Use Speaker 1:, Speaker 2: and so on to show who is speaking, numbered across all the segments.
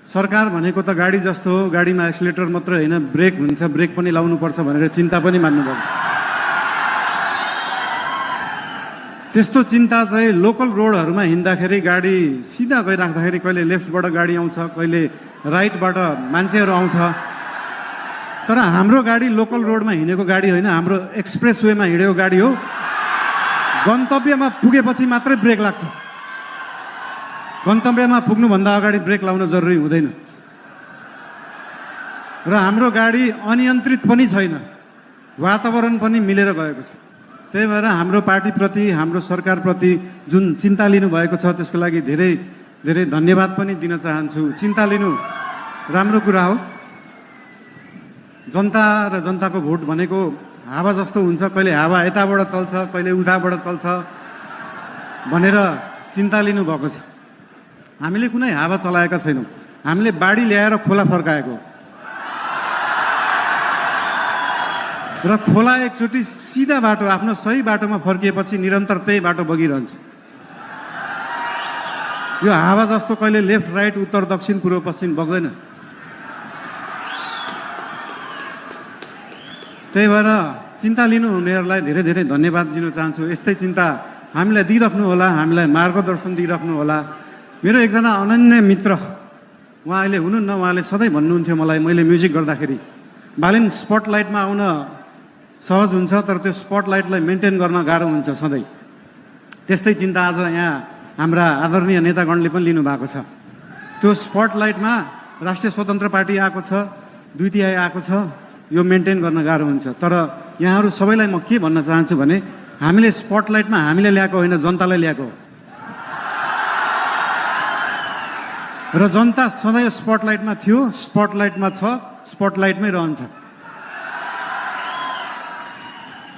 Speaker 1: सरकार भनेको त गाडी जस्तो हो, गाडीमा एक्सिलेटर मात्र होइन ब्रेक हुन्छ, ब्रेक पनि लाउनुपर्छ भनेर चिन्ता पनि मान्नुपर्छ। त्यस्तो चिन्ता चाहिँ लोकल रोडहरूमा हिँड्दाखेरि गाडी सिधा गइराख्दाखेरि कहिले लेफ्टबाट गाडी आउँछ, कहिले राइटबाट मान्छेहरू आउँछ। तर हाम्रो गाडी लोकल रोडमा हिँडेको गाडी होइन, हाम्रो एक्सप्रेस वेमा हिँडेको गाडी हो। गन्तव्यमा पुगेपछि मात्रै ब्रेक लाग्छ, गन्तव्यमा पुग्नुभन्दा अगाडि ब्रेक लाउन जरुरी हुँदैन। र हाम्रो गाडी अनियन्त्रित पनि छैन, वातावरण पनि मिलेर गएको छ। त्यही भएर हाम्रो पार्टीप्रति, हाम्रो सरकारप्रति जुन चिन्ता लिनुभएको छ त्यसको लागि धेरै धेरै धन्यवाद पनि दिन चाहन्छु। चिन्ता लिनु राम्रो कुरा हो। जनता र जनताको भोट भनेको हावा जस्तो हुन्छ, कहिले हावा यताबाट चल्छ, कहिले उताबाट चल्छ भनेर चिन्ता लिनुभएको छ। हामीले कुनै हावा चलाएका छैनौँ, हामीले बाढी ल्याएर खोला फर्काएको र खोला एकचोटि सिधा बाटो आफ्नो सही बाटोमा फर्किएपछि निरन्तर त्यही बाटो बगिरहन्छ। यो हावा जस्तो कहिले लेफ्ट राइट उत्तर दक्षिण पूर्व पश्चिम बग्दैन। त्यही भएर चिन्ता लिनुहुनेहरूलाई धेरै धेरै धन्यवाद दिन चाहन्छु। यस्तै चिन्ता हामीलाई दिइराख्नु होला, हामीलाई मार्गदर्शन दिइराख्नु होला। मेरो एकजना अनन्य मित्र, उहाँ अहिले हुनुहुन्न, उहाँले सधैँ भन्नुहुन्थ्यो मलाई, मैले म्युजिक गर्दाखेरि, बालिन स्पटलाइटमा आउन सहज हुन्छ तर त्यो स्पटलाइटलाई मेन्टेन गर्न गाह्रो हुन्छ सधैँ। त्यस्तै चिन्ता आज यहाँ हाम्रा आदरणीय नेतागणले पनि लिनुभएको छ। त्यो स्पटलाइटमा राष्ट्रिय स्वतन्त्र पार्टी आएको छ, 2 तिहाई आएको छ, यो मेन्टेन गर्न गाह्रो हुन्छ। तर यहाँहरू सबैलाई म के भन्न चाहन्छु भने हामीले स्पटलाइटमा हामीले ल्याएको होइन, जनतालाई ल्याएको हो। र जनता सधैँ स्पटलाइटमा थियो, स्पटलाइटमा छ, स्पटलाइटमै रहन्छ।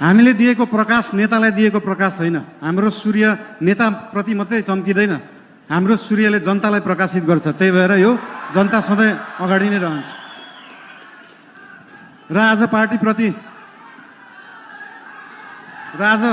Speaker 1: हामीले दिएको प्रकाश नेतालाई दिएको प्रकाश होइन। हाम्रो सूर्य नेताप्रति मात्रै चम्किँदैन, हाम्रो सूर्यले जनतालाई प्रकाशित गर्छ। त्यही भएर यो जनता सधैँ अगाडि नै रहन्छ। र आज पार्टीप्रति आज